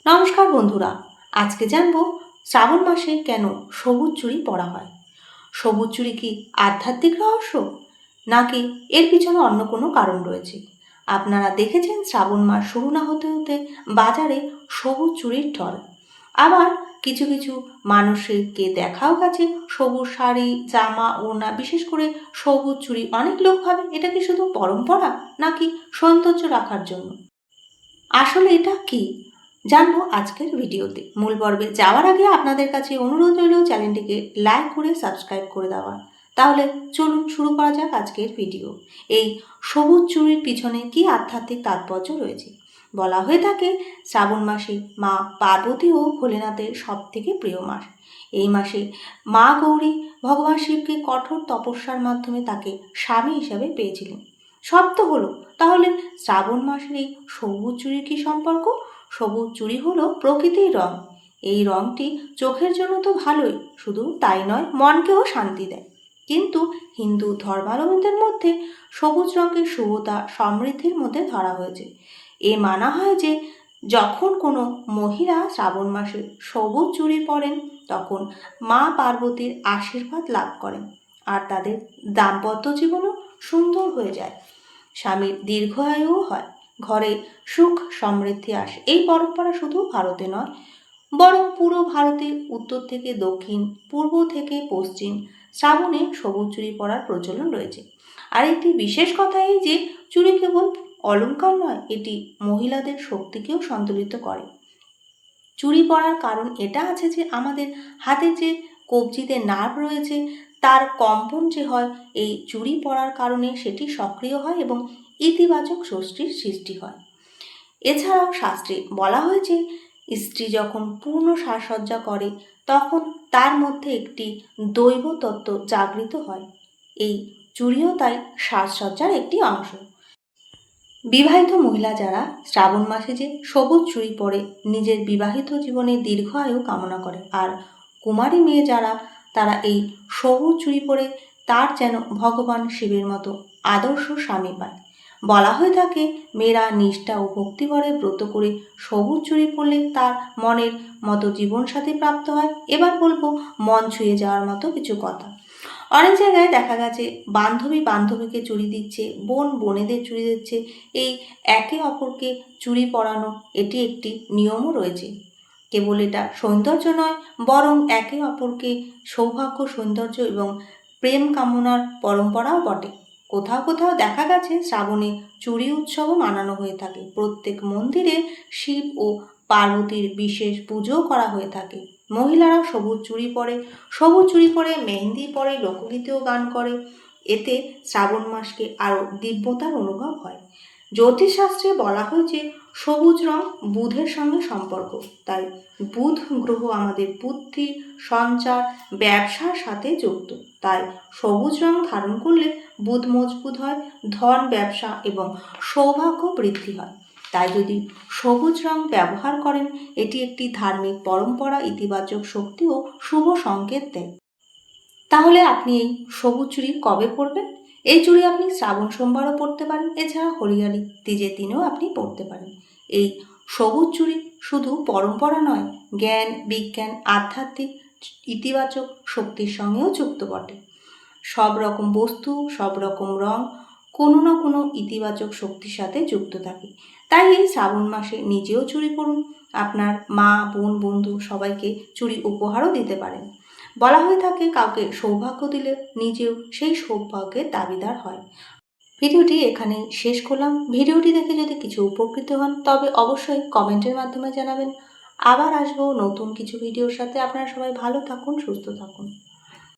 নমস্কার বন্ধুরা, আজকে জানবো শ্রাবণ মাসে কেন সবুজ চুড়ি পরা হয়। সবুজ চুড়ি কি আধ্যাত্মিক রহস্য, নাকি এর পিছনে অন্য কোনো কারণ রয়েছে? আপনারা দেখেছেন শ্রাবণ মাস শুরু না হতে হতে বাজারে সবুজ চুড়ির ঢল। আবার কিছু কিছু মানুষকে দেখাও গেছে সবুজ শাড়ি, জামা, ওড়না, বিশেষ করে সবুজ চুড়ি। অনেক লোক ভাবে এটা কি শুধু পরম্পরা, নাকি সৌন্দর্য রাখার জন্য। আসলে এটা কি জানবো আজকের ভিডিওতে। মূল পর্বে যাওয়ার আগে আপনাদের কাছে অনুরোধ রইল চ্যানেলটিকে লাইক করে সাবস্ক্রাইব করে দেওয়া। তাহলে চলুন শুরু করা যাক আজকের ভিডিও। এই সবুজ চুড়ির পিছনে কি আধ্যাত্মিক তাৎপর্য রয়েছে? বলা হয়ে থাকে শ্রাবণ মাসে মা পার্বতী ও ভোলেনাথের সব থেকে প্রিয় মাস। এই মাসে মা গৌরী ভগবান শিবকে কঠোর তপস্যার মাধ্যমে তাকে স্বামী হিসাবে পেয়েছিলেন। সব তো হলো, তাহলে শ্রাবণ মাসের এই সবুজ চুড়ির কি সম্পর্ক? সবুজ চুড়ি হলো প্রকৃতির রং। এই রংটি চোখের জন্য তো ভালোই, শুধু তাই নয়, মনকেও শান্তি দেয়। কিন্তু হিন্দু ধর্মাবলম্বীদের মধ্যে সবুজ রঙকে শুভতা, সমৃদ্ধির মধ্যে ধরা হয়েছে। এ মানা হয় যে যখন কোনো মহিলা শ্রাবণ মাসে সবুজ চুড়ি পরেন, তখন মা পার্বতীর আশীর্বাদ লাভ করেন আর তাদের দাম্পত্য জীবনও সুন্দর হয়ে যায়। স্বামীর দীর্ঘায়ুও হয়, ঘরে সুখ সমৃদ্ধি আসে। এই পরম্পরা শুধু ভারতে নয়, বরং পুরো ভারতে উত্তর থেকে দক্ষিণ, পূর্ব থেকে পশ্চিম শ্রাবণে সবুজ চুড়ি পরার প্রচলন রয়েছে। আর একটি বিশেষ কথা এই যে চুড়ি কেবল অলংকার নয়, এটি মহিলাদের শক্তিকেও সন্তুলিত করে। চুড়ি পরার কারণ এটা আছে যে আমাদের হাতে যে কবজিতে নার্ভ রয়েছে, তার কম্পন যে হয় এই চুড়ি পরার কারণে সেটি সক্রিয় হয় এবং ইতিবাচক স্বস্তির সৃষ্টি হয়। এছাড়াও শাস্ত্রে বলা হয়েছে স্ত্রী যখন পূর্ণ সাজসজ্জা করে, তখন তার মধ্যে একটি দৈব তত্ত্ব জাগৃত হয়। এই চুড়িও তাই সাজসজ্জার একটি অংশ। বিবাহিত মহিলা যারা শ্রাবণ মাসে যে সবুজ চুড়ি পরে নিজের বিবাহিত জীবনে দীর্ঘ আয়ু কামনা করে, আর কুমারী মেয়ে যারা, তারা এই সবুজ চুড়ি পরে তার যেন ভগবান শিবের মতো আদর্শ স্বামী পায়। বলা হয়ে থাকে মেয়েরা নিষ্ঠা ও ভক্তিভরে ব্রত করে সবুজ চুড়ি পরলে তার মনের মতো জীবনসাথী প্রাপ্ত হয়। এবার বলবো মন ছুঁয়ে যাওয়ার মতো কিছু কথা। অনেক জায়গায় দেখা গেছে বান্ধবী বান্ধবীকে চুড়ি দিচ্ছে, বোন বোনেদের চুড়ি দিচ্ছে। এই একে অপরকে চুড়ি পরানো, এটি একটি নিয়মও রয়েছে। কেবল এটা সৌন্দর্য নয়, বরং একে অপরকে সৌভাগ্য, সৌন্দর্য এবং প্রেম কামনার পরম্পরাও বটে। কোথাও কোথাও দেখা গেছে শ্রাবণে চুড়ি উৎসবও মানানো হয়ে থাকে। প্রত্যেক মন্দিরে শিব ও পার্বতীর বিশেষ পুজোও করা হয়ে থাকে। মহিলারা সবুজ চুড়ি পরে মেহেন্দি পরে, লোকগীতিও গান করে। এতে শ্রাবণ মাসকে আরও দিব্যতার অনুভব হয়। জ্যোতিষশাস্ত্রে বলা হয়েছে সবুজ রং বুধের সঙ্গে সম্পর্ক। তাই বুধ গ্রহ আমাদের বুদ্ধি, সঞ্চার, ব্যবসার সাথে যুক্ত। তাই সবুজ রং ধারণ করলে বুধ মজবুত হয়, ধন, ব্যবসা এবং সৌভাগ্য বৃদ্ধি হয়। তাই যদি সবুজ রং ব্যবহার করেন, এটি একটি ধার্মিক পরম্পরা, ইতিবাচক শক্তি ও শুভ সংকেত দেয়। তাহলে আপনি এই সবুজ চুড়ি কবে পরবেন? এই চুড়ি আপনি শ্রাবণ সোমবারও পরতে পারেন, এছাড়া হরিয়ালি তিজের দিনেও আপনি পরতে পারেন। এই সবুজ চুড়ি শুধু পরম্পরা নয়, জ্ঞান, বিজ্ঞান, আধ্যাত্মিক, ইতিবাচক শক্তির সঙ্গেও যুক্ত বটে। সব রকম বস্তু, সব রকম রং কোনো না কোনো ইতিবাচক শক্তির সাথে যুক্ত থাকে। তাই এই শ্রাবণ মাসে নিজেও চুড়ি পরুন, আপনার মা, বোন, বন্ধু সবাইকে চুড়ি উপহারও দিতে পারেন। বলা হয়ে থাকে কাউকে সৌভাগ্য দিলে নিজেও সেই সৌভাগ্যের দাবিদার হয়। ভিডিওটি এখানেই শেষ করলাম। ভিডিওটি দেখে যদি কিছু উপকৃত হন, তবে অবশ্যই কমেন্টের মাধ্যমে জানাবেন। আবার আসবো নতুন কিছু ভিডিওর সাথে। আপনারা সবাই ভালো থাকুন, সুস্থ থাকুন।